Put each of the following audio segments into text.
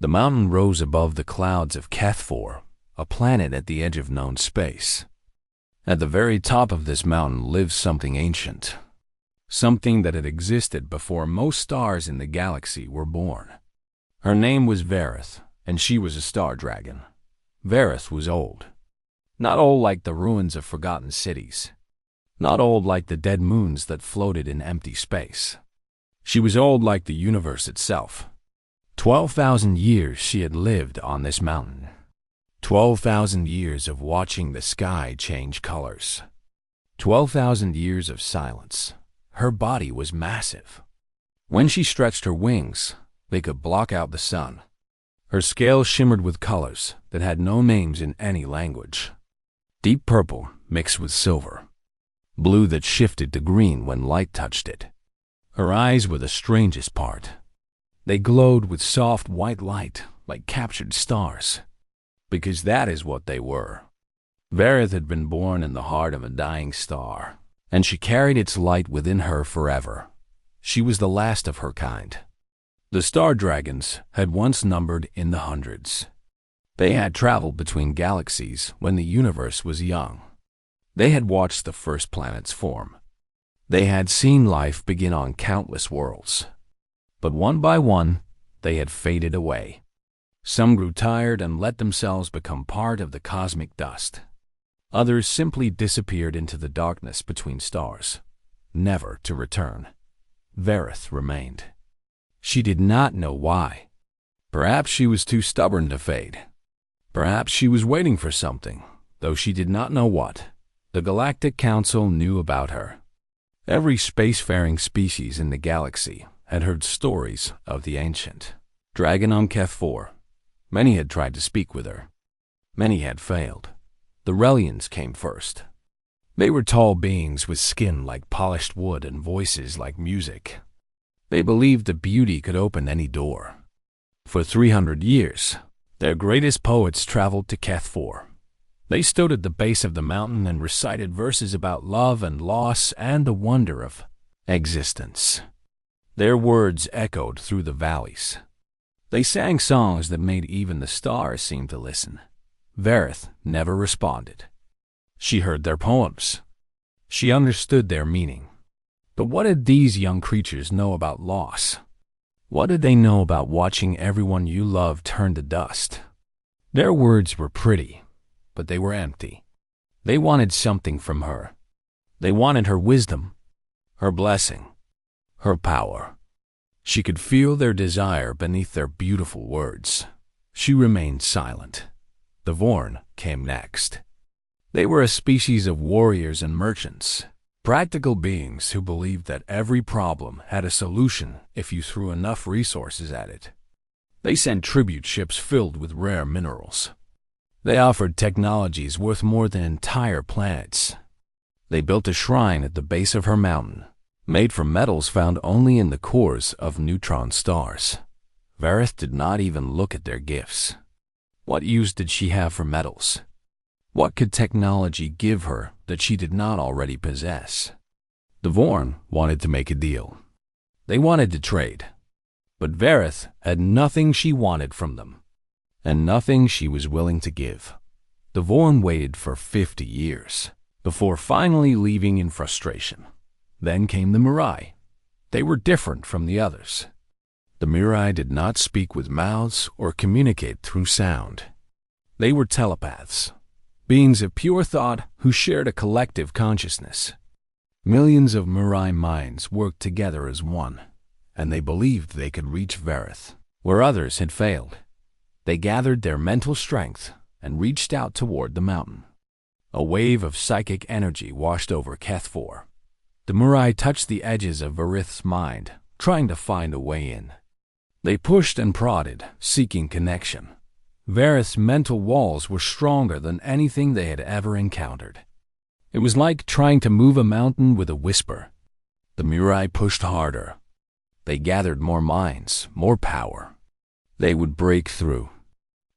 The mountain rose above the clouds of HFY, a planet at the edge of known space. At the very top of this mountain lived something ancient, something that had existed before most stars in the galaxy were born. Her name was Vareth, and she was a star dragon. Vareth was old. Not old like the ruins of forgotten cities. Not old like the dead moons that floated in empty space. She was old like the universe itself. 12,000 years she had lived on this mountain. 12,000 years of watching the sky change colors. 12,000 years of silence. Her body was massive. When she stretched her wings, they could block out the sun. Her scales shimmered with colors that had no names in any language. Deep purple mixed with silver. Blue that shifted to green when light touched it. Her eyes were the strangest part. They glowed with soft white light like captured stars. Because that is what they were. Vareth had been born in the heart of a dying star, and she carried its light within her forever. She was the last of her kind. The star dragons had once numbered in the hundreds. They had traveled between galaxies when the universe was young. They had watched the first planets form. They had seen life begin on countless worlds. But one by one, they had faded away. Some grew tired and let themselves become part of the cosmic dust. Others simply disappeared into the darkness between stars, never to return. Vareth remained. She did not know why. Perhaps she was too stubborn to fade. Perhaps she was waiting for something, though she did not know what. The Galactic Council knew about her. Every spacefaring species in the galaxy had heard stories of the ancient dragon on HFY. Many had tried to speak with her. Many had failed. The Relians came first. They were tall beings with skin like polished wood and voices like music. They believed that beauty could open any door. For 300 years, their greatest poets traveled to HFY. They stood at the base of the mountain and recited verses about love and loss and the wonder of existence. Their words echoed through the valleys. They sang songs that made even the stars seem to listen. Vareth never responded. She heard their poems. She understood their meaning. But what did these young creatures know about loss? What did they know about watching everyone you loved turn to dust? Their words were pretty, but they were empty. They wanted something from her. They wanted her wisdom, her blessing, her power. She could feel their desire beneath their beautiful words. She remained silent. The Vorn came next. They were a species of warriors and merchants, practical beings who believed that every problem had a solution if you threw enough resources at it. They sent tribute ships filled with rare minerals. They offered technologies worth more than entire planets. They built a shrine at the base of her mountain, made from metals found only in the cores of neutron stars. Vareth did not even look at their gifts. What use did she have for metals? What could technology give her that she did not already possess? The Vorn wanted to make a deal. They wanted to trade. But Vareth had nothing she wanted from them, and nothing she was willing to give. The Vorn waited for 50 years before finally leaving in frustration. Then came the Mirai. They were different from the others. The Mirai did not speak with mouths or communicate through sound. They were telepaths, beings of pure thought who shared a collective consciousness. Millions of Mirai minds worked together as one, and they believed they could reach Vareth, where others had failed. They gathered their mental strength and reached out toward the mountain. A wave of psychic energy washed over HFY. The Mirai touched the edges of Vareth's mind, trying to find a way in. They pushed and prodded, seeking connection. Vareth's mental walls were stronger than anything they had ever encountered. It was like trying to move a mountain with a whisper. The Mirai pushed harder. They gathered more minds, more power. They would break through.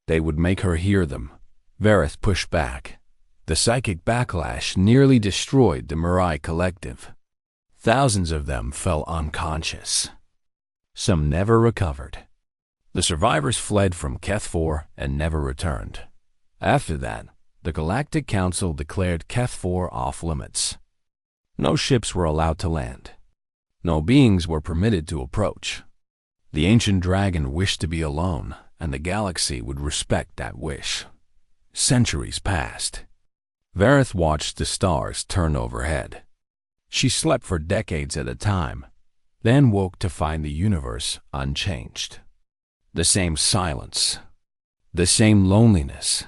They would make her hear them. Vareth pushed back. The psychic backlash nearly destroyed the Mirai collective. Thousands of them fell unconscious. Some never recovered. The survivors fled from Keth IV and never returned. After that, the Galactic Council declared Keth IV off limits. No ships were allowed to land. No beings were permitted to approach. The ancient dragon wished to be alone, and the galaxy would respect that wish. Centuries passed. Vareth watched the stars turn overhead. She slept for decades at a time, then woke to find the universe unchanged. The same silence, the same loneliness,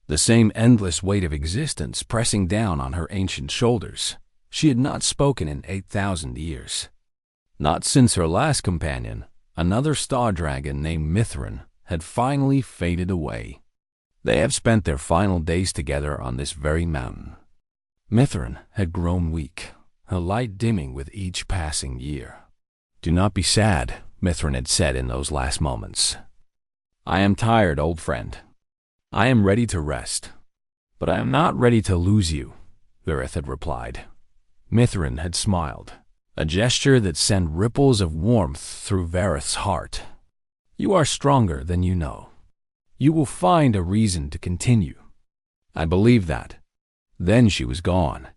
the same endless weight of existence pressing down on her ancient shoulders. She had not spoken in 8,000 years. Not since her last companion, another star dragon named Mithrin, had finally faded away. They have spent their final days together on this very mountain. Mithrin had grown weak, her light dimming with each passing year. "Do not be sad," Mithrin had said in those last moments. "I am tired, old friend. I am ready to rest. But I am not ready to lose you," Vareth had replied. Mithrin had smiled, a gesture that sent ripples of warmth through Vareth's heart. "You are stronger than you know. You will find a reason to continue." I believed that. Then she was gone.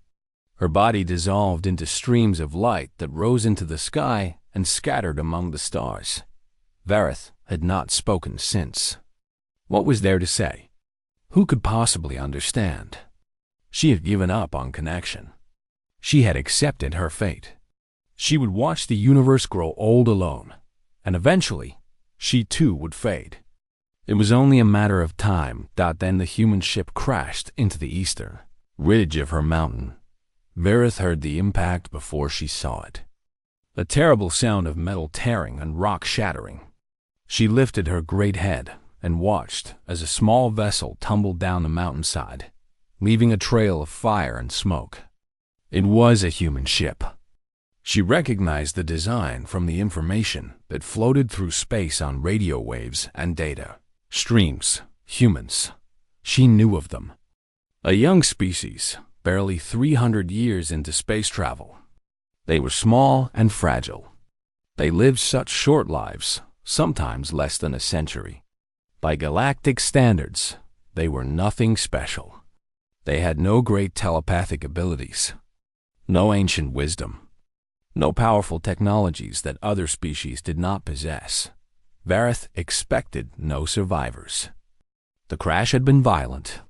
Her body dissolved into streams of light that rose into the sky and scattered among the stars. Vareth had not spoken since. What was there to say? Who could possibly understand? She had given up on connection. She had accepted her fate. She would watch the universe grow old alone, and eventually, she too would fade. It was only a matter of time. Then the human ship crashed into the eastern ridge of her mountain. Vareth heard the impact before she saw it. A terrible sound of metal tearing and rock shattering. She lifted her great head and watched as a small vessel tumbled down the mountainside, leaving a trail of fire and smoke. It was a human ship. She recognized the design from the information that floated through space on radio waves and data. Streams, humans. She knew of them. A young species, barely 300 years into space travel. They were small and fragile. They lived such short lives, sometimes less than a century. By galactic standards, they were nothing special. They had no great telepathic abilities, no ancient wisdom, no powerful technologies that other species did not possess. Vareth expected no survivors. The crash had been violent,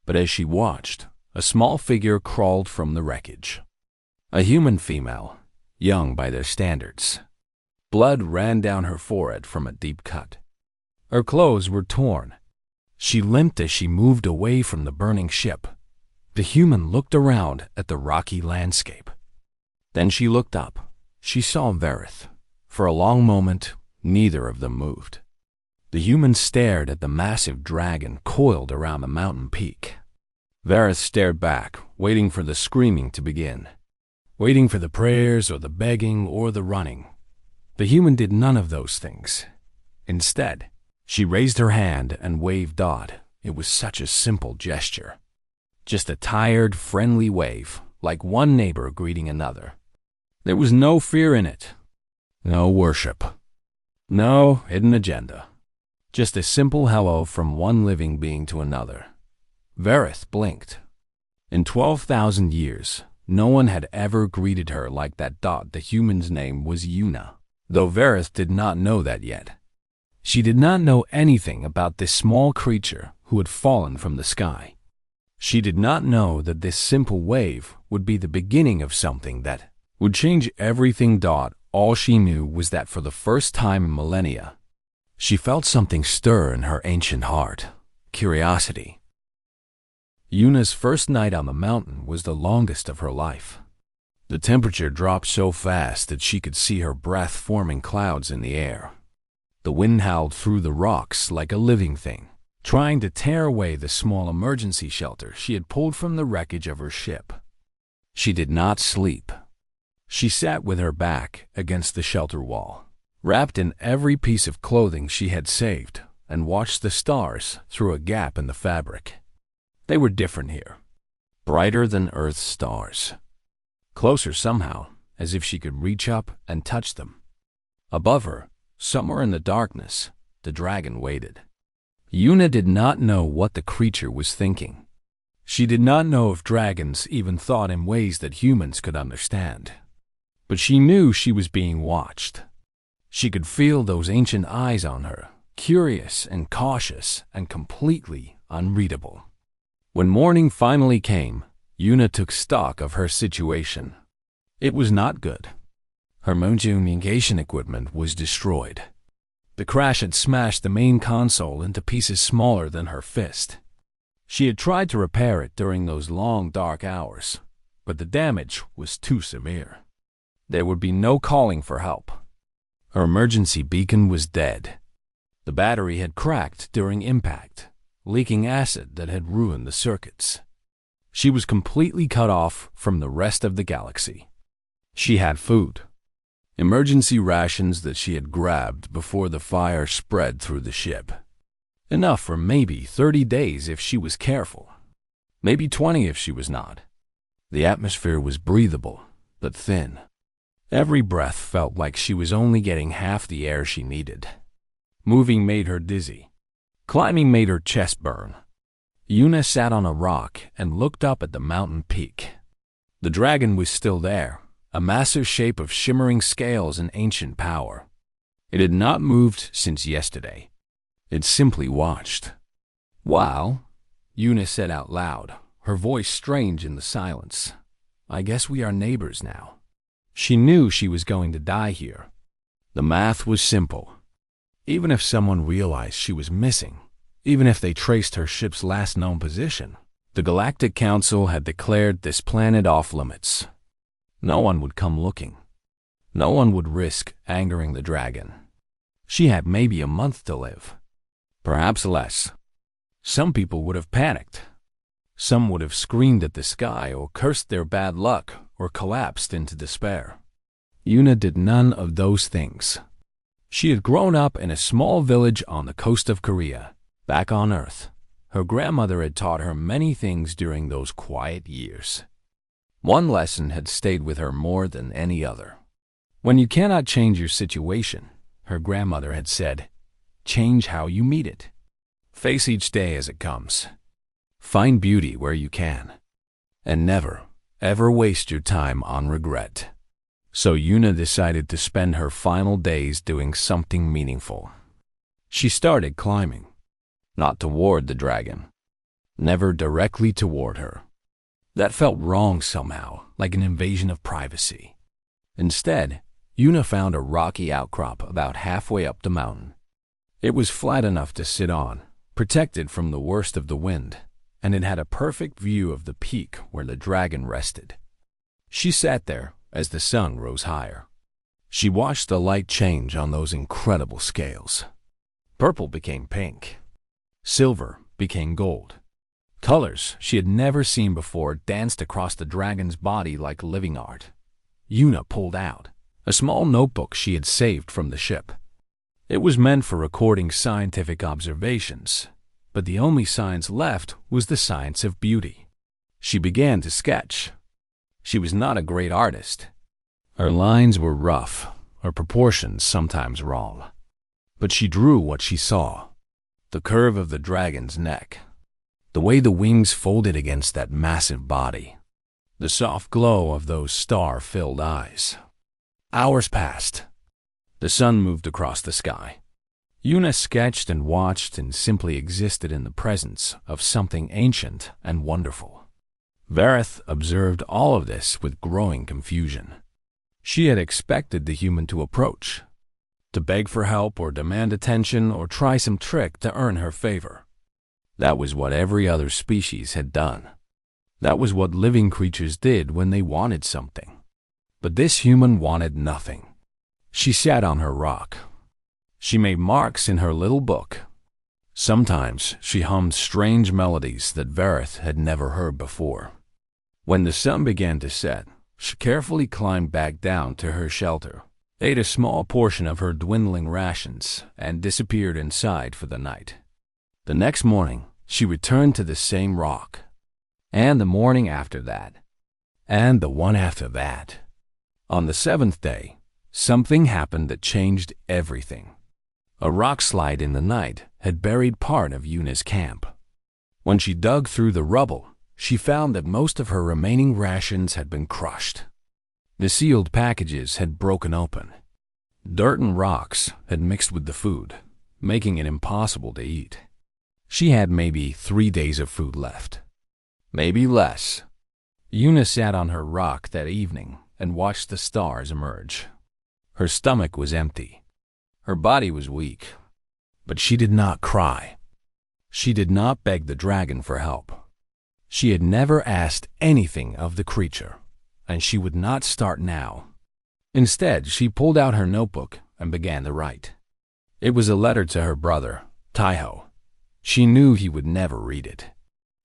but as she watched, a small figure crawled from the wreckage. A human female, young by their standards. Blood ran down her forehead from a deep cut. Her clothes were torn. She limped as she moved away from the burning ship. The human looked around at the rocky landscape. Then she looked up. She saw Vareth. For a long moment, neither of them moved. The human stared at the massive dragon coiled around the mountain peak. Vareth stared back, waiting for the screaming to begin, waiting for the prayers or the begging or the running. The human did none of those things. Instead, she raised her hand and waved Dodd. It was such a simple gesture. Just a tired, friendly wave, like one neighbor greeting another. There was no fear in it, no worship, no hidden agenda. Just a simple hello from one living being to another. Vareth blinked. In 12,000 years, no one had ever greeted her like that. The human's name was Yuna, though Vareth did not know that yet. She did not know anything about this small creature who had fallen from the sky. She did not know that this simple wave would be the beginning of something that would change everything. All she knew was that for the first time in millennia, she felt something stir in her ancient heart, curiosity. Yuna's first night on the mountain was the longest of her life. The temperature dropped so fast that she could see her breath forming clouds in the air. The wind howled through the rocks like a living thing, trying to tear away the small emergency shelter she had pulled from the wreckage of her ship. She did not sleep. She sat with her back against the shelter wall, wrapped in every piece of clothing she had saved, and watched the stars through a gap in the fabric. They were different here, brighter than Earth's stars, closer somehow, as if she could reach up and touch them. Above her, somewhere in the darkness, the dragon waited. Yuna did not know what the creature was thinking. She did not know if dragons even thought in ways that humans could understand. But she knew she was being watched. She could feel those ancient eyes on her, curious and cautious and completely unreadable. When morning finally came, Yuna took stock of her situation. It was not good. Her communication equipment was destroyed. The crash had smashed the main console into pieces smaller than her fist. She had tried to repair it during those long, dark hours, but the damage was too severe. There would be no calling for help. Her emergency beacon was dead. The battery had cracked during impact, leaking acid that had ruined the circuits. She was completely cut off from the rest of the galaxy. She had food. Emergency rations that she had grabbed before the fire spread through the ship. Enough for maybe 30 days if she was careful. Maybe 20 if she was not. The atmosphere was breathable, but thin. Every breath felt like she was only getting half the air she needed. Moving made her dizzy. Climbing made her chest burn. Yuna sat on a rock and looked up at the mountain peak. The dragon was still there, a massive shape of shimmering scales and ancient power. It had not moved since yesterday. It simply watched. "Well," Yuna said out loud, her voice strange in the silence, "I guess we are neighbors now." She knew she was going to die here. The math was simple. Even if someone realized she was missing, even if they traced her ship's last known position, the Galactic Council had declared this planet off limits. No one would come looking. No one would risk angering the dragon. She had maybe a month to live. Perhaps less. Some people would have panicked. Some would have screamed at the sky or cursed their bad luck or collapsed into despair. Yuna did none of those things. She had grown up in a small village on the coast of Korea, back on Earth. Her grandmother had taught her many things during those quiet years. One lesson had stayed with her more than any other. When you cannot change your situation, her grandmother had said, change how you meet it. Face each day as it comes. Find beauty where you can. And never, ever waste your time on regret. So Yuna decided to spend her final days doing something meaningful. She started climbing. Not toward the dragon. Never directly toward her. That felt wrong somehow, like an invasion of privacy. Instead, Yuna found a rocky outcrop about halfway up the mountain. It was flat enough to sit on, protected from the worst of the wind, and it had a perfect view of the peak where the dragon rested. She sat there as the sun rose higher. She watched the light change on those incredible scales. Purple became pink. Silver became gold. Colors she had never seen before danced across the dragon's body like living art. Yuna pulled out a small notebook she had saved from the ship. It was meant for recording scientific observations, but the only science left was the science of beauty. She began to sketch. She was not a great artist. Her lines were rough, her proportions sometimes wrong. But she drew what she saw. The curve of the dragon's neck. The way the wings folded against that massive body. The soft glow of those star-filled eyes. Hours passed. The sun moved across the sky. Yuna sketched and watched and simply existed in the presence of something ancient and wonderful. Vareth observed all of this with growing confusion. She had expected the human to approach, to beg for help or demand attention or try some trick to earn her favor. That was what every other species had done. That was what living creatures did when they wanted something. But this human wanted nothing. She sat on her rock. She made marks in her little book. Sometimes she hummed strange melodies that Vareth had never heard before. When the sun began to set, she carefully climbed back down to her shelter, ate a small portion of her dwindling rations, and disappeared inside for the night. The next morning, she returned to the same rock. And the morning after that. And the one after that. On the seventh day, something happened that changed everything. A rock slide in the night had buried part of Yuna's camp. When she dug through the rubble, she found that most of her remaining rations had been crushed. The sealed packages had broken open. Dirt and rocks had mixed with the food, making it impossible to eat. She had maybe 3 days of food left. Maybe less. Yuna sat on her rock that evening and watched the stars emerge. Her stomach was empty. Her body was weak. But she did not cry. She did not beg the dragon for help. She had never asked anything of the creature, and she would not start now. Instead, she pulled out her notebook and began to write. It was a letter to her brother, Taiho. She knew he would never read it.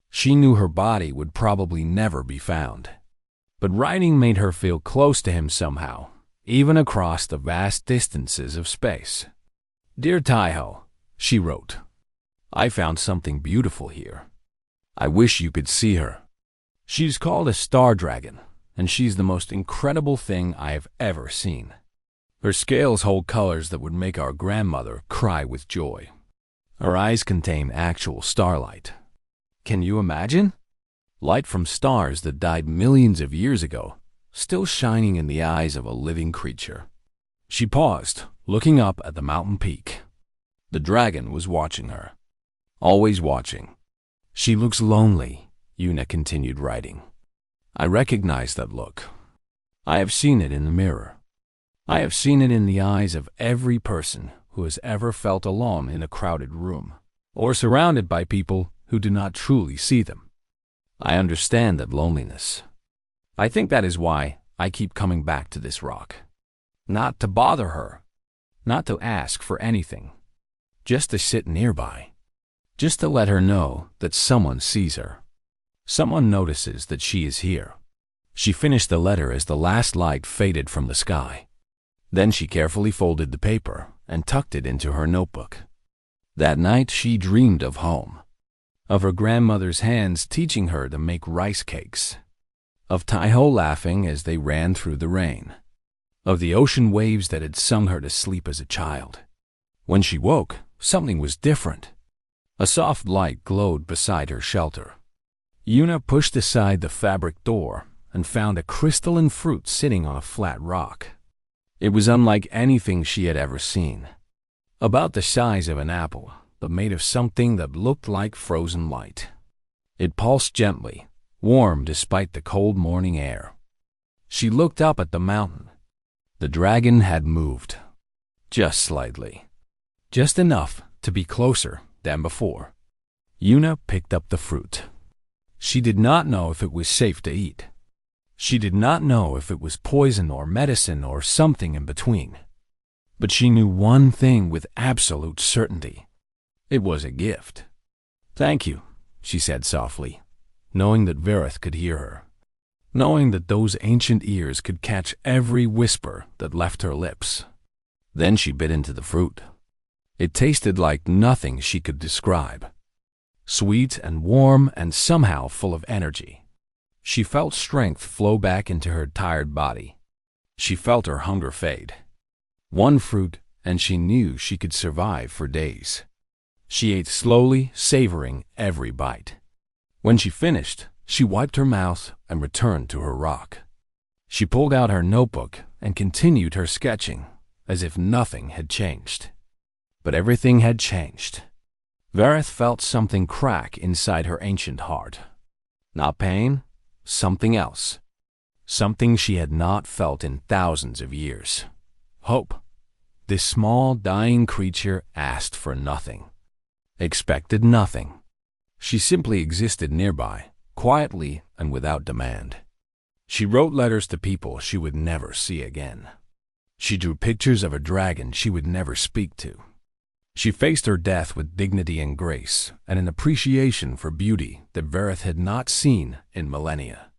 She knew her body would probably never be found. But writing made her feel close to him somehow, even across the vast distances of space. Dear Taiho, she wrote, I found something beautiful here. I wish you could see her. She's called a star dragon, and she's the most incredible thing I have ever seen. Her scales hold colors that would make our grandmother cry with joy. Her eyes contain actual starlight. Can you imagine? Light from stars that died millions of years ago, still shining in the eyes of a living creature. She paused, looking up at the mountain peak. The dragon was watching her. Always watching. She looks lonely, Yuna continued writing. I recognize that look. I have seen it in the mirror. I have seen it in the eyes of every person who has ever felt alone in a crowded room, or surrounded by people who do not truly see them. I understand that loneliness. I think that is why I keep coming back to this rock. Not to bother her, not to ask for anything, just to sit nearby. Just to let her know that someone sees her. Someone notices that she is here. She finished the letter as the last light faded from the sky. Then she carefully folded the paper and tucked it into her notebook. That night she dreamed of home. Of her grandmother's hands teaching her to make rice cakes. Of Taiho laughing as they ran through the rain. Of the ocean waves that had sung her to sleep as a child. When she woke, something was different. A soft light glowed beside her shelter. Yuna pushed aside the fabric door and found a crystalline fruit sitting on a flat rock. It was unlike anything she had ever seen. About the size of an apple, but made of something that looked like frozen light. It pulsed gently, warm despite the cold morning air. She looked up at the mountain. The dragon had moved. Just slightly. Just enough to be closer than before. Yuna picked up the fruit. She did not know if it was safe to eat. She did not know if it was poison or medicine or something in between. But she knew one thing with absolute certainty. It was a gift. Thank you, she said softly, knowing that Verith could hear her. Knowing that those ancient ears could catch every whisper that left her lips. Then she bit into the fruit. It tasted like nothing she could describe. Sweet and warm and somehow full of energy. She felt strength flow back into her tired body. She felt her hunger fade. One fruit, and she knew she could survive for days. She ate slowly, savoring every bite. When she finished, she wiped her mouth and returned to her rock. She pulled out her notebook and continued her sketching, as if nothing had changed. But everything had changed. Verith felt something crack inside her ancient heart. Not pain, something else. Something she had not felt in thousands of years. Hope. This small, dying creature asked for nothing. Expected nothing. She simply existed nearby, quietly and without demand. She wrote letters to people she would never see again. She drew pictures of a dragon she would never speak to. She faced her death with dignity and grace, and an appreciation for beauty that Verith had not seen in millennia.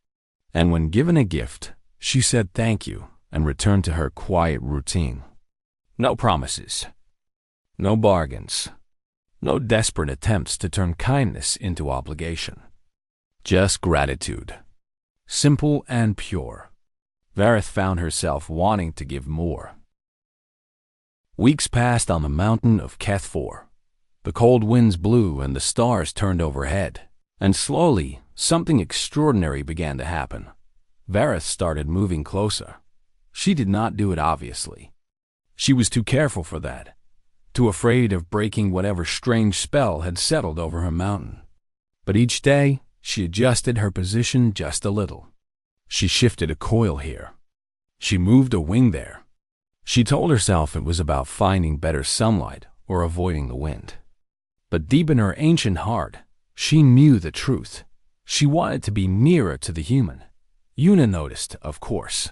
And when given a gift, she said thank you and returned to her quiet routine. No promises. No bargains. No desperate attempts to turn kindness into obligation. Just gratitude. Simple and pure. Verith found herself wanting to give more. Weeks passed on the mountain of HFY. The cold winds blew and the stars turned overhead. And slowly, something extraordinary began to happen. Vareth started moving closer. She did not do it obviously. She was too careful for that, too afraid of breaking whatever strange spell had settled over her mountain. But each day, she adjusted her position just a little. She shifted a coil here. She moved a wing there. She told herself it was about finding better sunlight or avoiding the wind. But deep in her ancient heart, she knew the truth. She wanted to be nearer to the human. Yuna noticed, of course.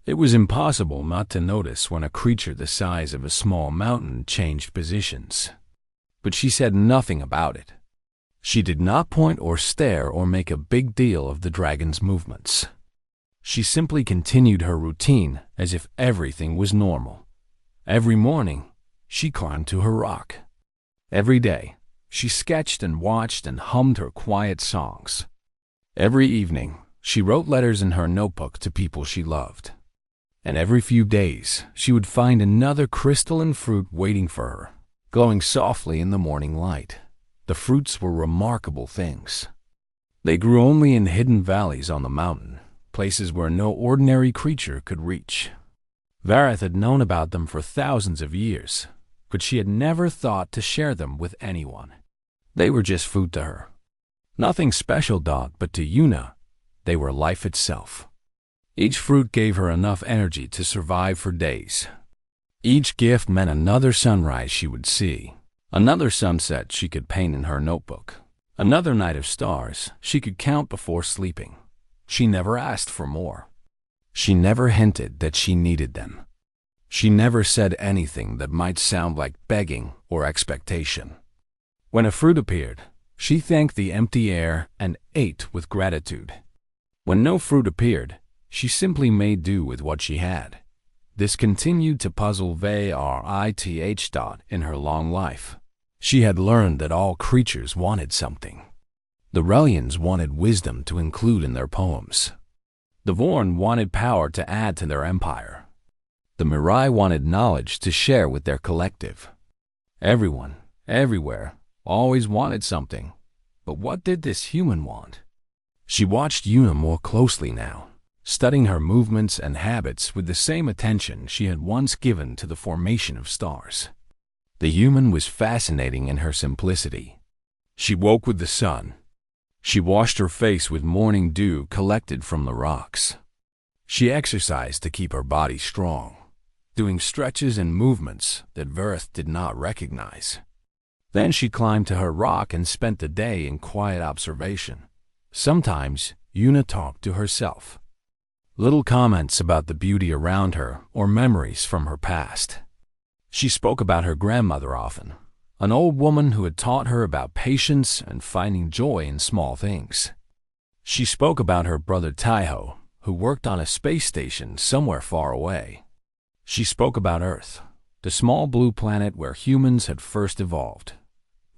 It was impossible not to notice when a creature the size of a small mountain changed positions. But she said nothing about it. She did not point or stare or make a big deal of the dragon's movements. She simply continued her routine as if everything was normal. Every morning, she climbed to her rock. Every day, she sketched and watched and hummed her quiet songs. Every evening, she wrote letters in her notebook to people she loved. And every few days, she would find another crystalline fruit waiting for her, glowing softly in the morning light. The fruits were remarkable things. They grew only in hidden valleys on the mountain, places where no ordinary creature could reach. Vareth had known about them for thousands of years, but she had never thought to share them with anyone. They were just food to her. Nothing special, but to Yuna, they were life itself. Each fruit gave her enough energy to survive for days. Each gift meant another sunrise she would see, another sunset she could paint in her notebook, another night of stars she could count before sleeping. She never asked for more. She never hinted that she needed them. She never said anything that might sound like begging or expectation. When a fruit appeared, she thanked the empty air and ate with gratitude. When no fruit appeared, she simply made do with what she had. This continued to puzzle Varith in her long life. She had learned that all creatures wanted something. The Relians wanted wisdom to include in their poems. The Vorn wanted power to add to their empire. The Mirai wanted knowledge to share with their collective. Everyone, everywhere, always wanted something. But what did this human want? She watched Yuna more closely now, studying her movements and habits with the same attention she had once given to the formation of stars. The human was fascinating in her simplicity. She woke with the sun. She washed her face with morning dew collected from the rocks. She exercised to keep her body strong, doing stretches and movements that Vareth did not recognize. Then she climbed to her rock and spent the day in quiet observation. Sometimes Yuna talked to herself. Little comments about the beauty around her or memories from her past. She spoke about her grandmother often, an old woman who had taught her about patience and finding joy in small things. She spoke about her brother Taiho, who worked on a space station somewhere far away. She spoke about Earth, the small blue planet where humans had first evolved.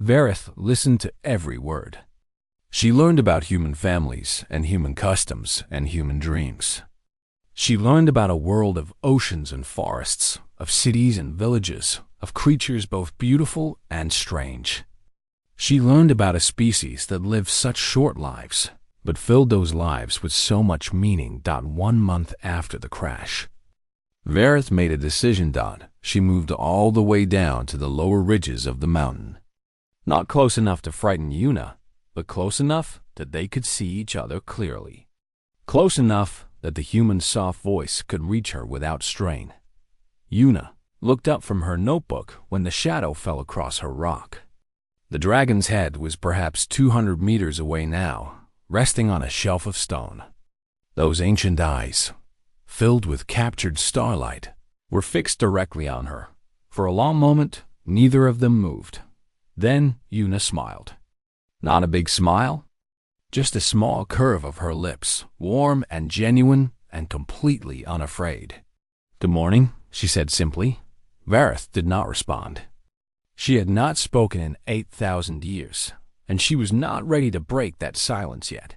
Vareth listened to every word. She learned about human families and human customs and human dreams. She learned about a world of oceans and forests, of cities and villages, of creatures both beautiful and strange. She learned about a species that lived such short lives, but filled those lives with so much meaning. 1 month after the crash, Vareth made a decision. She moved all the way down to the lower ridges of the mountain. Not close enough to frighten Yuna, but close enough that they could see each other clearly. Close enough that the human's soft voice could reach her without strain. Yuna looked up from her notebook when the shadow fell across her rock. The dragon's head was perhaps 200 meters away now, resting on a shelf of stone. Those ancient eyes, filled with captured starlight, were fixed directly on her. For a long moment, neither of them moved. Then Yuna smiled. Not a big smile, just a small curve of her lips, warm and genuine and completely unafraid. "Good morning," she said simply. Vareth did not respond. She had not spoken in 8,000 years, and she was not ready to break that silence yet.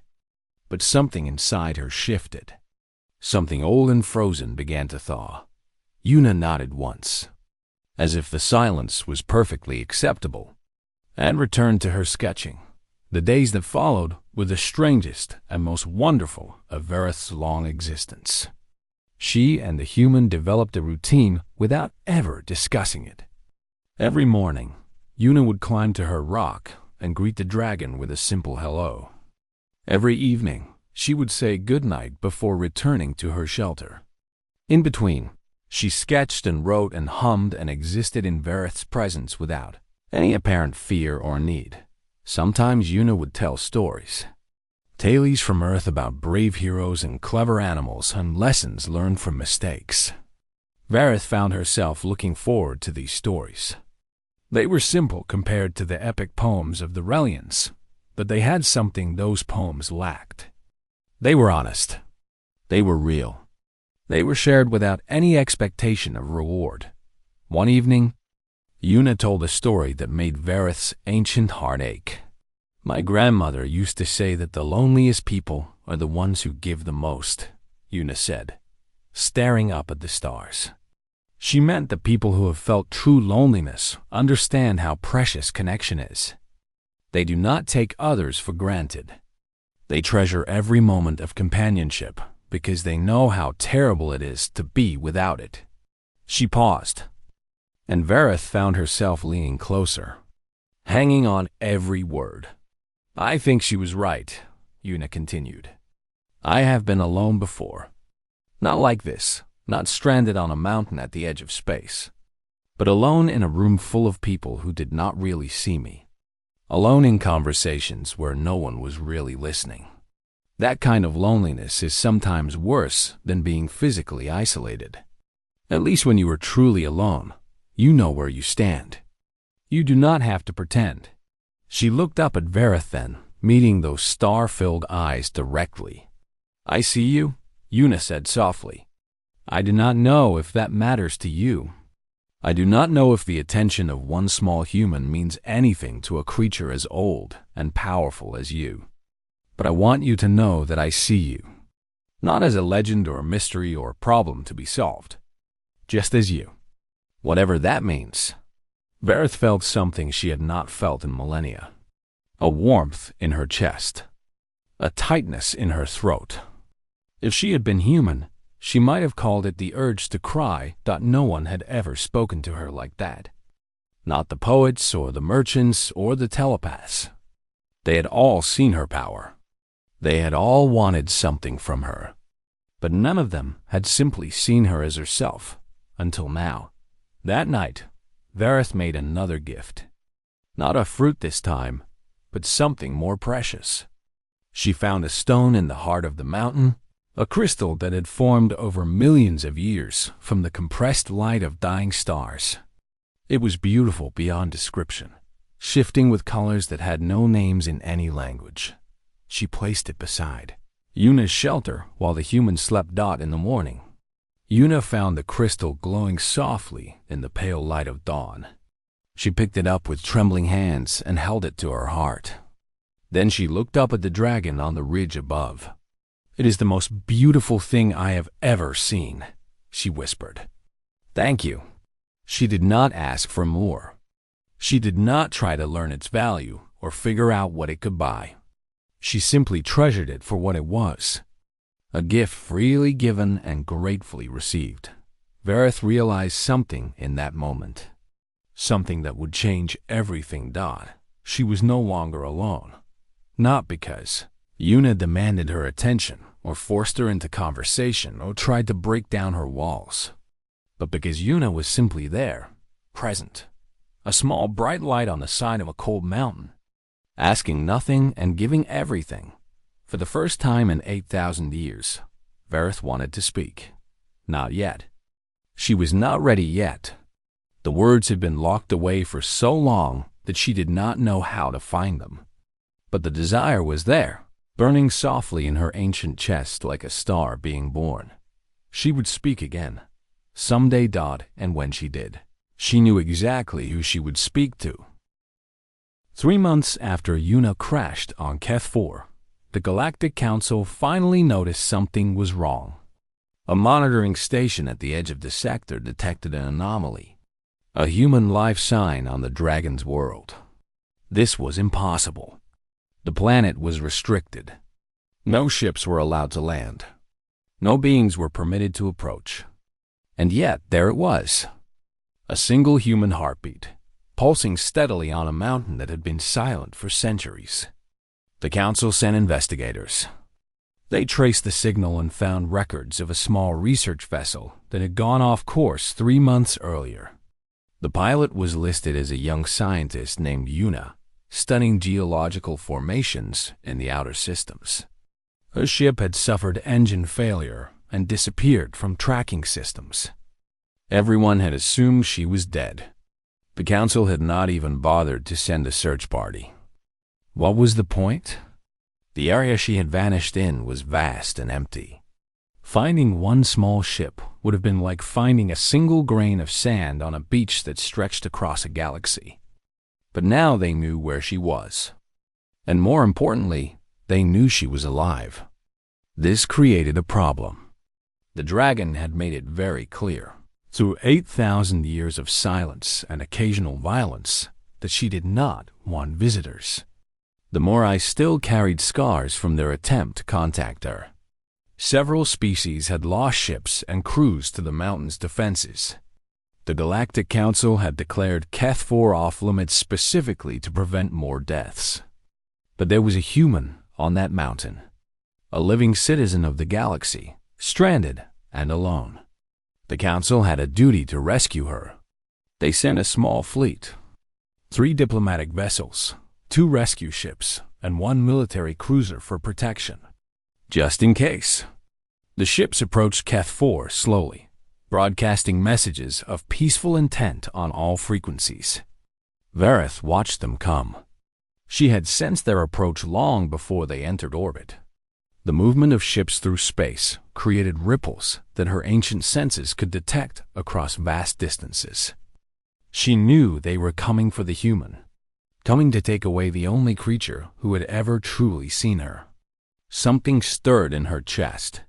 But something inside her shifted. Something old and frozen began to thaw. Yuna nodded once. as if the silence was perfectly acceptable, and returned to her sketching. The days that followed were the strangest and most wonderful of Vareth's long existence. She and the human developed a routine without ever discussing it. Every morning, Una would climb to her rock and greet the dragon with a simple hello. Every evening, she would say goodnight before returning to her shelter. In between, she sketched and wrote and hummed and existed in Vareth's presence without any apparent fear or need. Sometimes Una would tell stories. Tales from Earth about brave heroes and clever animals and lessons learned from mistakes. Vareth found herself looking forward to these stories. They were simple compared to the epic poems of the Relians, but they had something those poems lacked. They were honest. They were real. They were shared without any expectation of reward. One evening, Una told a story that made Vareth's ancient heart ache. My grandmother used to say that the loneliest people are the ones who give the most, Una said, staring up at the stars. She meant the people who have felt true loneliness understand how precious connection is. They do not take others for granted. They treasure every moment of companionship because they know how terrible it is to be without it. She paused, and Vareth found herself leaning closer, hanging on every word. I think she was right, Una continued. I have been alone before. Not like this, not stranded on a mountain at the edge of space, but alone in a room full of people who did not really see me. Alone in conversations where no one was really listening. That kind of loneliness is sometimes worse than being physically isolated. At least when you are truly alone, you know where you stand. You do not have to pretend. She looked up at Vareth then, meeting those star-filled eyes directly. I see you, Una said softly. I do not know if that matters to you. I do not know if the attention of one small human means anything to a creature as old and powerful as you. But I want you to know that I see you, not as a legend or a mystery or a problem to be solved, just as you. Whatever that means. Vareth felt something she had not felt in millennia. A warmth in her chest. A tightness in her throat. If she had been human, she might have called it the urge to cry that no one had ever spoken to her like that. Not the poets or the merchants or the telepaths. They had all seen her power. They had all wanted something from her. But none of them had simply seen her as herself, until now. That night, Vareth made another gift. Not a fruit this time, but something more precious. She found a stone in the heart of the mountain, a crystal that had formed over millions of years from the compressed light of dying stars. It was beautiful beyond description, shifting with colors that had no names in any language. She placed it beside Una's shelter while the humans slept in the morning. Una found the crystal glowing softly in the pale light of dawn. She picked it up with trembling hands and held it to her heart. Then she looked up at the dragon on the ridge above. It is the most beautiful thing I have ever seen, she whispered. Thank you. She did not ask for more. She did not try to learn its value or figure out what it could buy. She simply treasured it for what it was. A gift freely given and gratefully received. Vareth realized something in that moment. Something that would change everything. She was no longer alone. Not because Una demanded her attention or forced her into conversation or tried to break down her walls, but because Una was simply there, present. A small bright light on the side of a cold mountain, asking nothing and giving everything. For the first time in 8,000 years, Vareth wanted to speak. Not yet. She was not ready yet. The words had been locked away for so long that she did not know how to find them. But the desire was there, burning softly in her ancient chest like a star being born. She would speak again. Someday. And when she did, she knew exactly who she would speak to. 3 months after Una crashed on Keth 4, the Galactic Council finally noticed something was wrong. A monitoring station at the edge of the sector detected an anomaly. A human life sign on the dragon's world. This was impossible. The planet was restricted. No ships were allowed to land. No beings were permitted to approach. And yet, there it was. A single human heartbeat, pulsing steadily on a mountain that had been silent for centuries. The council sent investigators. They traced the signal and found records of a small research vessel that had gone off course 3 months earlier. The pilot was listed as a young scientist named Yuna, studying geological formations in the outer systems. Her ship had suffered engine failure and disappeared from tracking systems. Everyone had assumed she was dead. The council had not even bothered to send a search party. What was the point? The area she had vanished in was vast and empty. Finding one small ship would have been like finding a single grain of sand on a beach that stretched across a galaxy. But now they knew where she was. And more importantly, they knew she was alive. This created a problem. The dragon had made it very clear, through 8,000 years of silence and occasional violence, that she did not want visitors. The Morai still carried scars from their attempt to contact her. Several species had lost ships and crews to the mountain's defenses. The Galactic Council had declared HFY off-limits specifically to prevent more deaths. But there was a human on that mountain, a living citizen of the galaxy, stranded and alone. The Council had a duty to rescue her. They sent a small fleet, 3 diplomatic vessels, 2 rescue ships, and 1 military cruiser for protection, just in case. The ships approached HFY slowly, broadcasting messages of peaceful intent on all frequencies. Vareth watched them come. She had sensed their approach long before they entered orbit. The movement of ships through space created ripples that her ancient senses could detect across vast distances. She knew they were coming for the human, coming to take away the only creature who had ever truly seen her. Something stirred in her chest,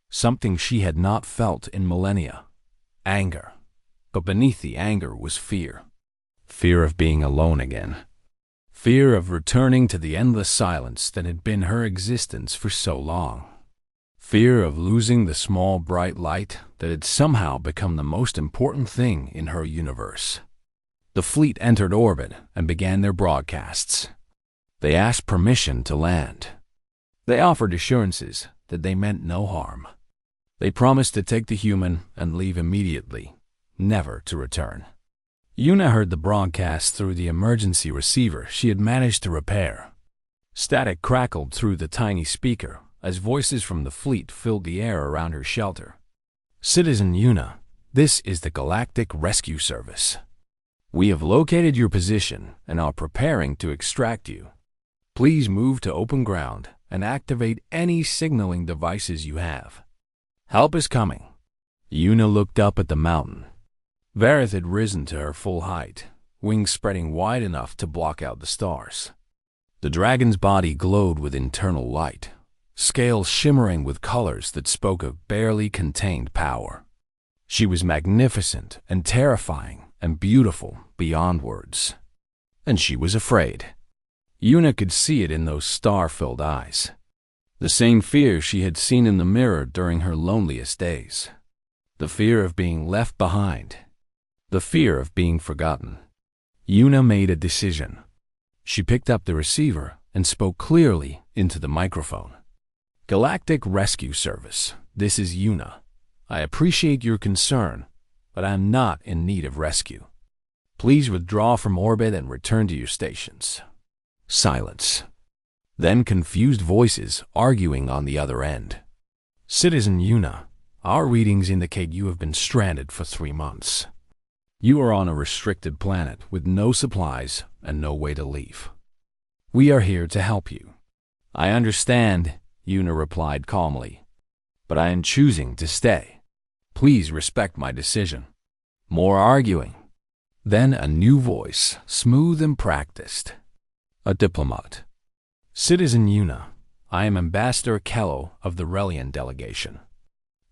something she had not felt in millennia. Anger. But beneath the anger was fear. Fear of being alone again. Fear of returning to the endless silence that had been her existence for so long. Fear of losing the small bright light that had somehow become the most important thing in her universe. The fleet entered orbit and began their broadcasts. They asked permission to land. They offered assurances that they meant no harm. They promised to take the human and leave immediately, never to return. Yuna heard the broadcast through the emergency receiver she had managed to repair. Static crackled through the tiny speaker as voices from the fleet filled the air around her shelter. Citizen Yuna, this is the Galactic Rescue Service. We have located your position and are preparing to extract you. Please move to open ground and activate any signaling devices you have. Help is coming. Yuna looked up at the mountain. Vareth had risen to her full height, wings spreading wide enough to block out the stars. The dragon's body glowed with internal light, scales shimmering with colors that spoke of barely contained power. She was magnificent and terrifying and beautiful beyond words. And she was afraid. Yuna could see it in those star-filled eyes. The same fear she had seen in the mirror during her loneliest days. The fear of being left behind. The fear of being forgotten. Yuna made a decision. She picked up the receiver and spoke clearly into the microphone. Galactic Rescue Service, this is Yuna. I appreciate your concern, but I am not in need of rescue. Please withdraw from orbit and return to your stations. Silence. Then confused voices arguing on the other end. Citizen Yuna, our readings indicate you have been stranded for 3 months. You are on a restricted planet with no supplies and no way to leave. We are here to help you. I understand, Yuna replied calmly, but I am choosing to stay. Please respect my decision. More arguing. Then a new voice, smooth and practiced. A diplomat. Citizen Yuna, I am Ambassador Kello of the Relian delegation.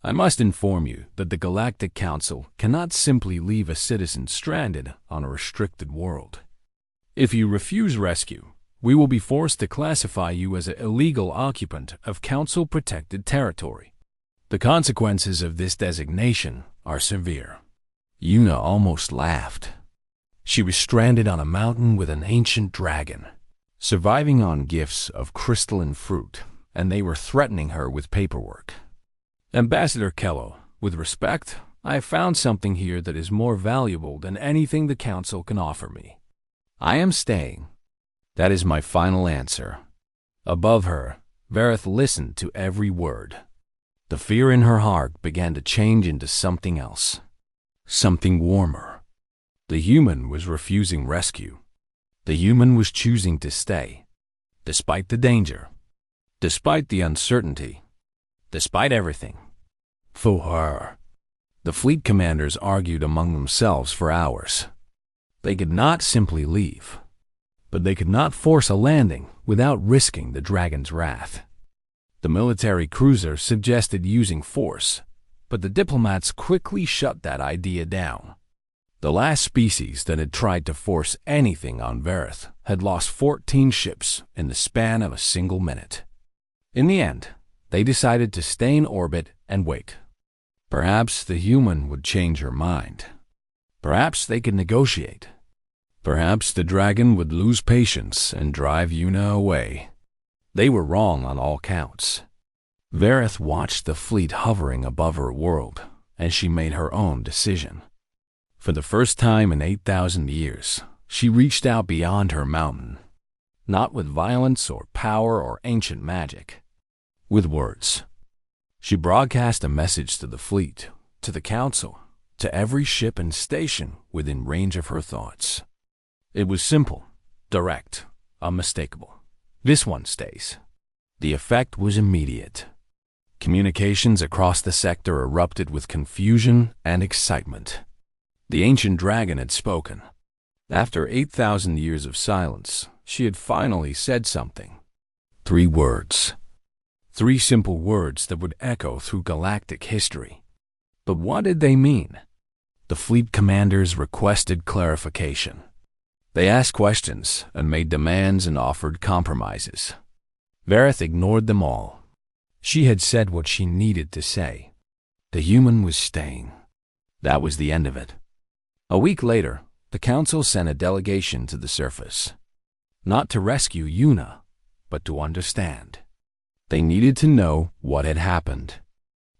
I must inform you that the Galactic Council cannot simply leave a citizen stranded on a restricted world. If you refuse rescue, we will be forced to classify you as an illegal occupant of Council-protected territory. The consequences of this designation are severe. Yuna almost laughed. She was stranded on a mountain with an ancient dragon, surviving on gifts of crystalline fruit, and they were threatening her with paperwork. Ambassador Kello, with respect, I have found something here that is more valuable than anything the Council can offer me. I am staying. That is my final answer. Above her, Vareth listened to every word. The fear in her heart began to change into something else. Something warmer. The human was refusing rescue. The human was choosing to stay. Despite the danger. Despite the uncertainty. Despite everything. For her. The fleet commanders argued among themselves for hours. They could not simply leave. But they could not force a landing without risking the dragon's wrath. The military cruiser suggested using force, but the diplomats quickly shut that idea down. The last species that had tried to force anything on Vareth had lost 14 ships in the span of a single minute. In the end, they decided to stay in orbit and wait. Perhaps the human would change her mind. Perhaps they could negotiate. Perhaps the dragon would lose patience and drive Yuna away. They were wrong on all counts. Vareth watched the fleet hovering above her world, and she made her own decision. For the first time in 8,000 years, she reached out beyond her mountain. Not with violence or power or ancient magic. With words. She broadcast a message to the fleet, to the council, to every ship and station within range of her thoughts. It was simple, direct, unmistakable. This one stays. The effect was immediate. Communications across the sector erupted with confusion and excitement. The ancient dragon had spoken. After 8,000 years of silence, she had finally said something. 3 words. 3 simple words that would echo through galactic history. But what did they mean? The fleet commanders requested clarification. They asked questions and made demands and offered compromises. Vareth ignored them all. She had said what she needed to say. The human was staying. That was the end of it. A week later, the council sent a delegation to the surface. Not to rescue Yuna, but to understand. They needed to know what had happened.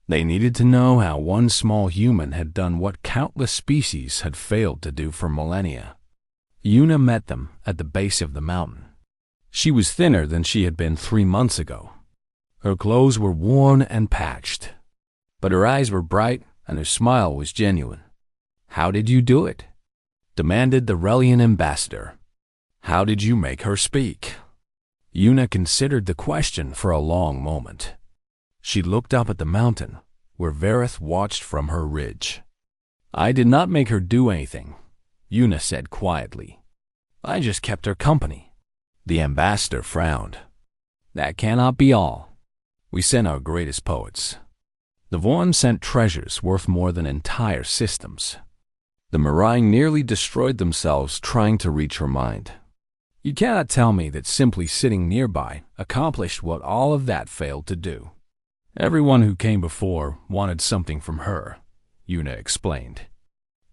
They needed to know how one small human had done what countless species had failed to do for millennia. Yuna met them at the base of the mountain. She was thinner than she had been 3 months ago. Her clothes were worn and patched, but her eyes were bright and her smile was genuine. "How did you do it?" demanded the Relian ambassador. "How did you make her speak?" Yuna considered the question for a long moment. She looked up at the mountain, where Vareth watched from her ridge. "I did not make her do anything," Yuna said quietly. "I just kept her company." The ambassador frowned. "That cannot be all. We sent our greatest poets. The Vorn sent treasures worth more than entire systems. The Marine nearly destroyed themselves trying to reach her mind. You cannot tell me that simply sitting nearby accomplished what all of that failed to do. Everyone who came before wanted something from her," Yuna explained.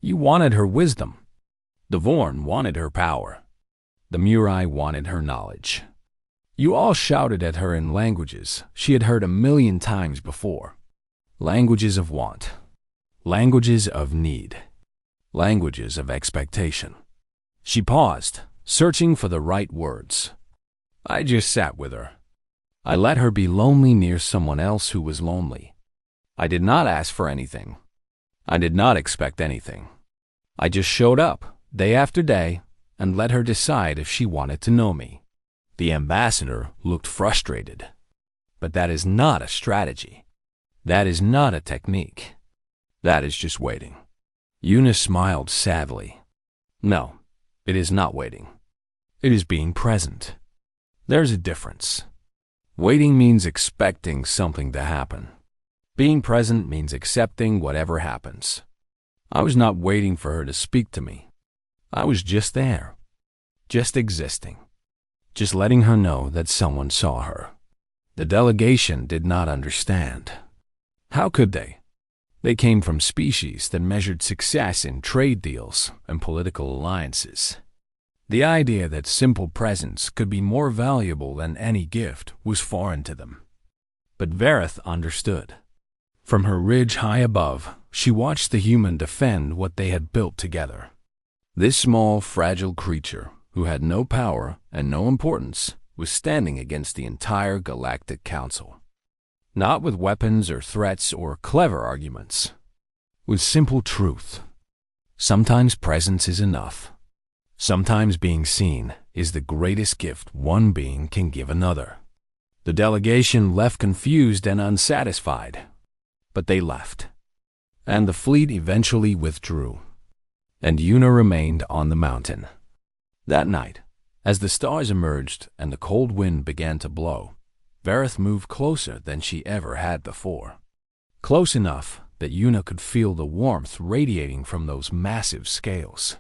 "You wanted her wisdom. The Vorn wanted her power. The Murai wanted her knowledge. You all shouted at her in languages she had heard 1,000,000 times before. Languages of want. Languages of need. Languages of expectation." She paused, searching for the right words. "I just sat with her. I let her be lonely near someone else who was lonely. I did not ask for anything. I did not expect anything. I just showed up, day after day, and let her decide if she wanted to know me." The ambassador looked frustrated. "But that is not a strategy. That is not a technique. That is just waiting." Yuna smiled sadly. "No, it is not waiting. It is being present. There's a difference. Waiting means expecting something to happen. Being present means accepting whatever happens. I was not waiting for her to speak to me. I was just there, just existing, just letting her know that someone saw her. The delegation did not understand. How could they? They came from species that measured success in trade deals and political alliances. The idea that simple presence could be more valuable than any gift was foreign to them. But Vareth understood. From her ridge high above, she watched the human defend what they had built together. This small, fragile creature, who had no power and no importance, was standing against the entire Galactic Council. Not with weapons or threats or clever arguments. With simple truth. Sometimes presence is enough. Sometimes being seen is the greatest gift one being can give another. The delegation left confused and unsatisfied, but they left. And the fleet eventually withdrew. And Una remained on the mountain. That night, as the stars emerged and the cold wind began to blow, Vareth moved closer than she ever had before. Close enough that Una could feel the warmth radiating from those massive scales.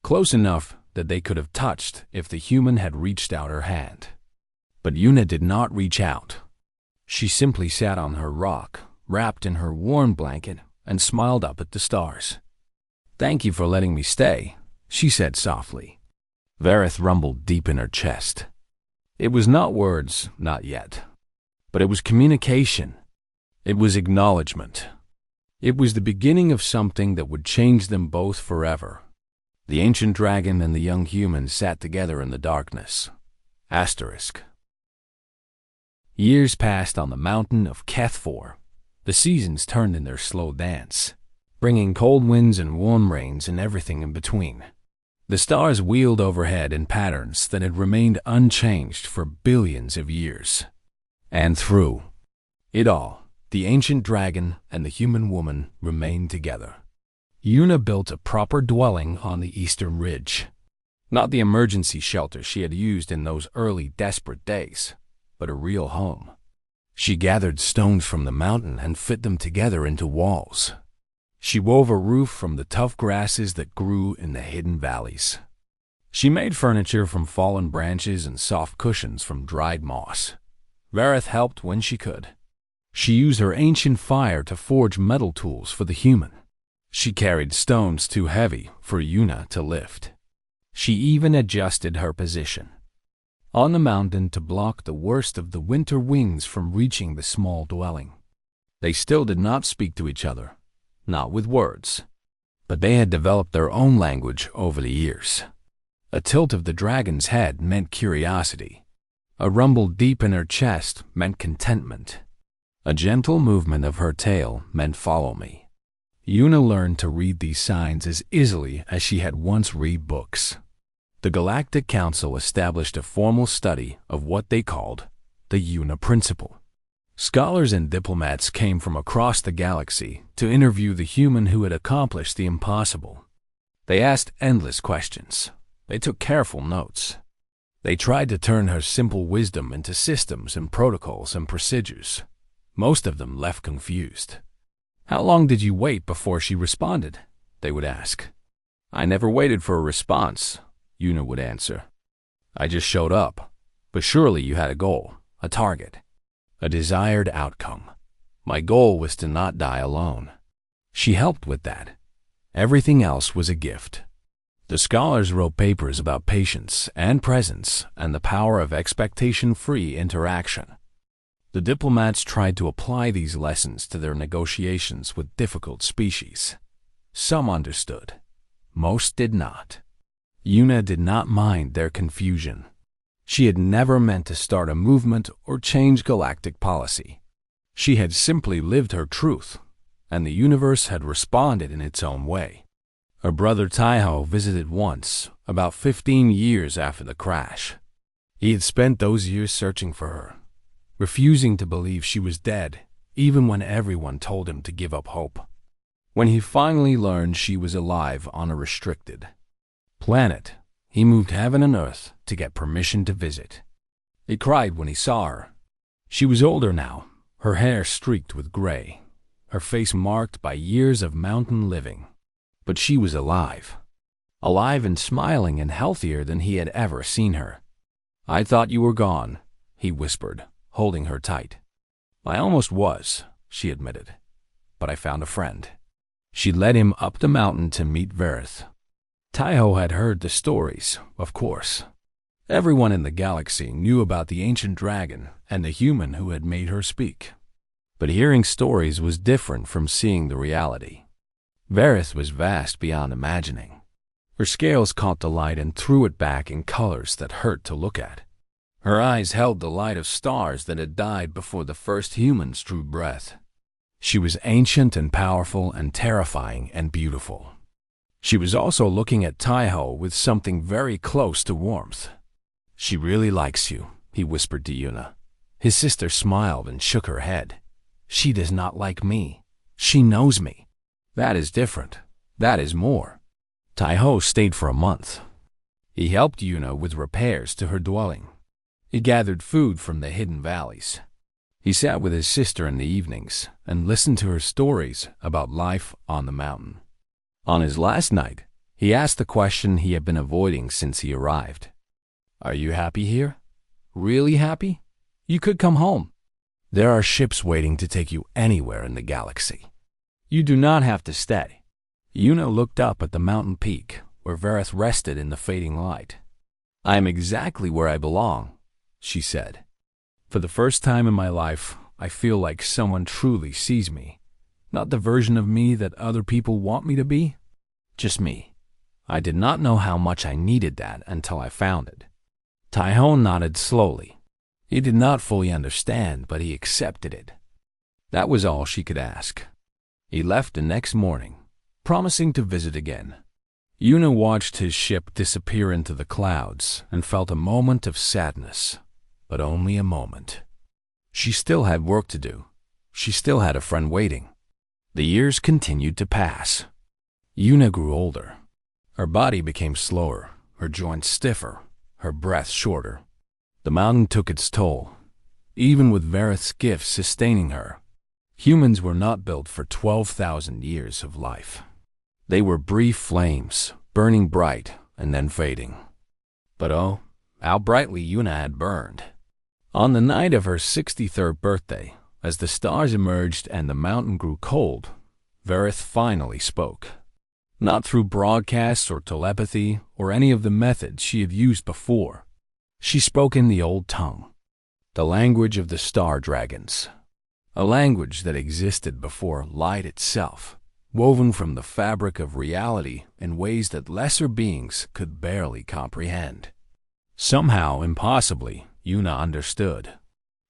Close enough that they could have touched if the human had reached out her hand. But Una did not reach out. She simply sat on her rock, wrapped in her warm blanket, and smiled up at the stars. "Thank you for letting me stay," she said softly. Vareth rumbled deep in her chest. It was not words, not yet. But it was communication. It was acknowledgement. It was the beginning of something that would change them both forever. The ancient dragon and the young human sat together in the darkness. Asterisk. Years passed on the mountain of HFY. The seasons turned in their slow dance, bringing cold winds and warm rains and everything in between. The stars wheeled overhead in patterns that had remained unchanged for billions of years. And through it all, the ancient dragon and the human woman remained together. Una built a proper dwelling on the eastern ridge. Not the emergency shelter she had used in those early desperate days, but a real home. She gathered stones from the mountain and fit them together into walls. She wove a roof from the tough grasses that grew in the hidden valleys. She made furniture from fallen branches and soft cushions from dried moss. Vareth helped when she could. She used her ancient fire to forge metal tools for the human. She carried stones too heavy for Una to lift. She even adjusted her position on the mountain to block the worst of the winter winds from reaching the small dwelling. They still did not speak to each other, not with words, but they had developed their own language over the years. A tilt of the dragon's head meant curiosity. A rumble deep in her chest meant contentment. A gentle movement of her tail meant follow me. Una learned to read these signs as easily as she had once read books. The Galactic Council established a formal study of what they called the Una Principle. Scholars and diplomats came from across the galaxy to interview the human who had accomplished the impossible. They asked endless questions. They took careful notes. They tried to turn her simple wisdom into systems and protocols and procedures. Most of them left confused. "How long did you wait before she responded?" they would ask. "I never waited for a response," Una would answer. "I just showed up. But surely you had a goal, a target, a desired outcome. My goal was to not die alone." She helped with that. Everything else was a gift. The scholars wrote papers about patience and presence and the power of expectation-free interaction. The diplomats tried to apply these lessons to their negotiations with difficult species. Some understood. Most did not. Una did not mind their confusion. She had never meant to start a movement or change galactic policy. She had simply lived her truth, and the universe had responded in its own way. Her brother Taiho visited once, about 15 years after the crash. He had spent those years searching for her, refusing to believe she was dead, even when everyone told him to give up hope. When he finally learned she was alive on a restricted planet, he moved heaven and earth to get permission to visit. He cried when he saw her. She was older now, her hair streaked with gray, her face marked by years of mountain living. But she was alive. Alive and smiling and healthier than he had ever seen her. "I thought you were gone," he whispered, holding her tight. "I almost was," she admitted. "But I found a friend." She led him up the mountain to meet Verith. Taiho had heard the stories, of course. Everyone in the galaxy knew about the ancient dragon and the human who had made her speak. But hearing stories was different from seeing the reality. Verith was vast beyond imagining. Her scales caught the light and threw it back in colors that hurt to look at. Her eyes held the light of stars that had died before the first humans drew breath. She was ancient and powerful and terrifying and beautiful. She was also looking at Taiho with something very close to warmth. "She really likes you," he whispered to Yuna. His sister smiled and shook her head. "She does not like me. She knows me." "That is different. That is more." Taiho stayed for a month. He helped Yuna with repairs to her dwelling. He gathered food from the hidden valleys. He sat with his sister in the evenings and listened to her stories about life on the mountain. On his last night, he asked the question he had been avoiding since he arrived. "Are you happy here? Really happy? You could come home. There are ships waiting to take you anywhere in the galaxy. You do not have to stay." Yuna looked up at the mountain peak where Verith rested in the fading light. "I am exactly where I belong," she said. "For the first time in my life, I feel like someone truly sees me. Not the version of me that other people want me to be. Just me. I did not know how much I needed that until I found it." Taiho nodded slowly. He did not fully understand, but he accepted it. That was all she could ask. He left the next morning, promising to visit again. Yuna watched his ship disappear into the clouds and felt a moment of sadness, but only a moment. She still had work to do. She still had a friend waiting. The years continued to pass. Yuna grew older. Her body became slower, her joints stiffer, her breath shorter. The mountain took its toll, even with Verith's gifts sustaining her. Humans were not built for 12,000 years of life. They were brief flames, burning bright and then fading. But oh, how brightly Yuna had burned. On the night of her 63rd birthday, as the stars emerged and the mountain grew cold, Verith finally spoke. Not through broadcasts or telepathy or any of the methods she had used before. She spoke in the old tongue, the language of the star dragons, a language that existed before light itself, woven from the fabric of reality in ways that lesser beings could barely comprehend. Somehow, impossibly, Yuna understood.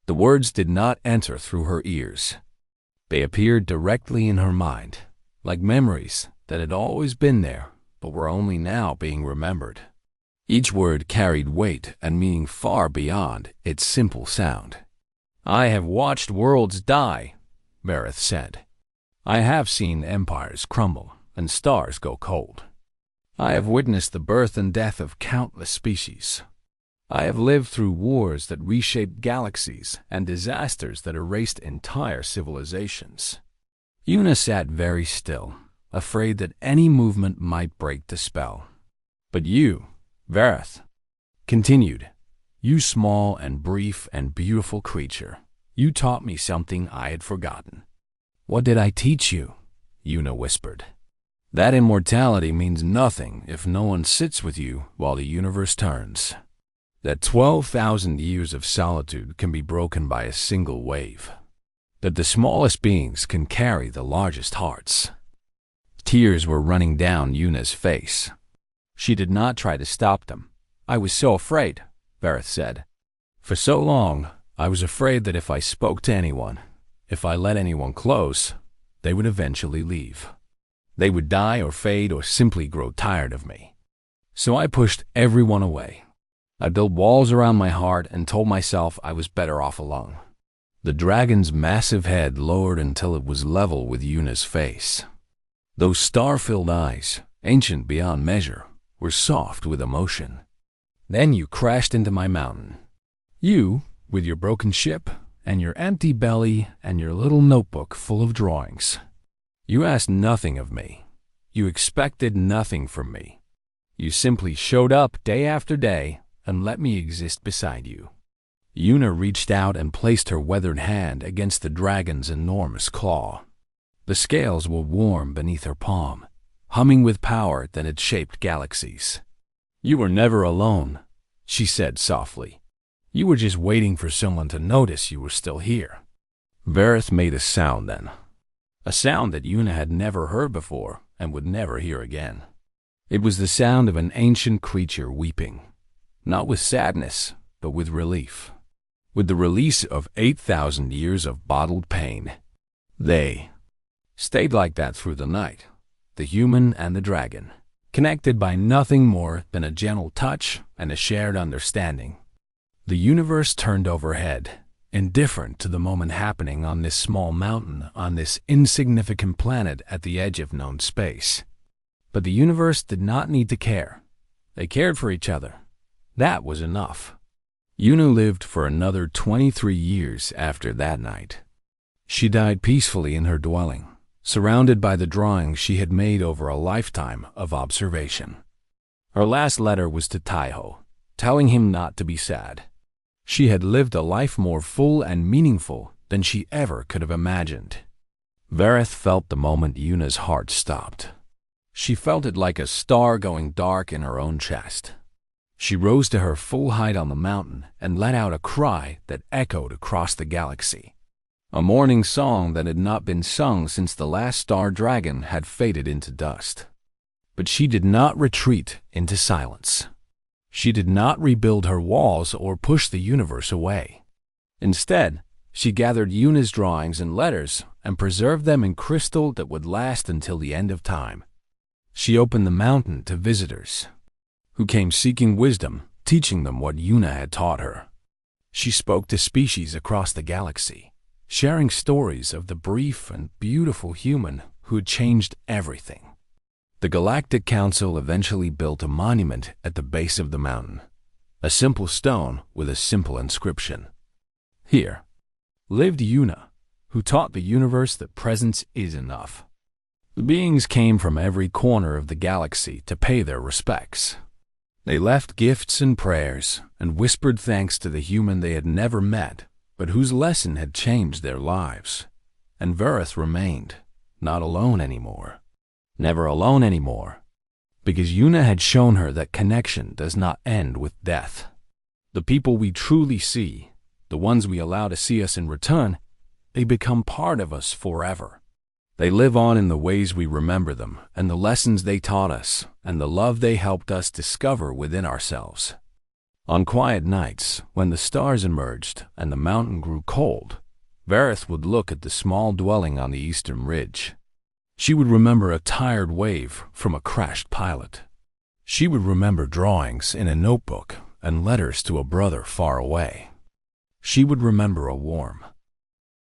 The words did not enter through her ears. They appeared directly in her mind, like memories that had always been there, but were only now being remembered. Each word carried weight and meaning far beyond its simple sound. "I have watched worlds die," Verith said. "I have seen empires crumble and stars go cold. I have witnessed the birth and death of countless species. I have lived through wars that reshaped galaxies and disasters that erased entire civilizations." Yuna sat very still, afraid that any movement might break the spell. "But you, Verith," continued, "you small and brief and beautiful creature, you taught me something I had forgotten." "What did I teach you?" Yuna whispered. "That immortality means nothing if no one sits with you while the universe turns. That 12,000 years of solitude can be broken by a single wave. That the smallest beings can carry the largest hearts." Tears were running down Yuna's face. She did not try to stop them. "I was so afraid," Verith said. "For so long, I was afraid that if I spoke to anyone, if I let anyone close, they would eventually leave. They would die or fade or simply grow tired of me. So I pushed everyone away. I built walls around my heart and told myself I was better off alone." The dragon's massive head lowered until it was level with Yuna's face. Those star-filled eyes, ancient beyond measure, were soft with emotion. "Then you crashed into my mountain. You, with your broken ship, and your empty belly and your little notebook full of drawings. You asked nothing of me. You expected nothing from me. You simply showed up day after day and let me exist beside you. Yuna reached out and placed her weathered hand against the dragon's enormous claw. The scales were warm beneath her palm, humming with power that had shaped galaxies. You were never alone, she said softly. You were just waiting for someone to notice you were still here. Vareth made a sound then. A sound that Yuna had never heard before and would never hear again. It was the sound of an ancient creature weeping, not with sadness, but with relief. With the release of 8,000 years of bottled pain. They stayed like that through the night, the human and the dragon, connected by nothing more than a gentle touch and a shared understanding. The universe turned overhead, indifferent to the moment happening on this small mountain, on this insignificant planet at the edge of known space. But the universe did not need to care. They cared for each other. That was enough. Yuna lived for another 23 years after that night. She died peacefully in her dwelling, surrounded by the drawings she had made over a lifetime of observation. Her last letter was to Taiho, telling him not to be sad. She had lived a life more full and meaningful than she ever could have imagined. Vareth felt the moment Yuna's heart stopped. She felt it like a star going dark in her own chest. She rose to her full height on the mountain and let out a cry that echoed across the galaxy. A mourning song that had not been sung since the last star dragon had faded into dust. But she did not retreat into silence. She did not rebuild her walls or push the universe away. Instead, she gathered Yuna's drawings and letters and preserved them in crystal that would last until the end of time. She opened the mountain to visitors who came seeking wisdom, teaching them what Yuna had taught her. She spoke to species across the galaxy, sharing stories of the brief and beautiful human who had changed everything. The Galactic Council eventually built a monument at the base of the mountain, a simple stone with a simple inscription. Here lived Yuna, who taught the universe that presence is enough. The beings came from every corner of the galaxy to pay their respects. They left gifts and prayers and whispered thanks to the human they had never met, but whose lesson had changed their lives. And Vareth remained, not alone anymore. Never alone anymore, because Yuna had shown her that connection does not end with death. The people we truly see, the ones we allow to see us in return, they become part of us forever. They live on in the ways we remember them, and the lessons they taught us, and the love they helped us discover within ourselves. On quiet nights, when the stars emerged and the mountain grew cold, Vareth would look at the small dwelling on the eastern ridge. She would remember a tired wave from a crashed pilot. She would remember drawings in a notebook and letters to a brother far away. She would remember a warm,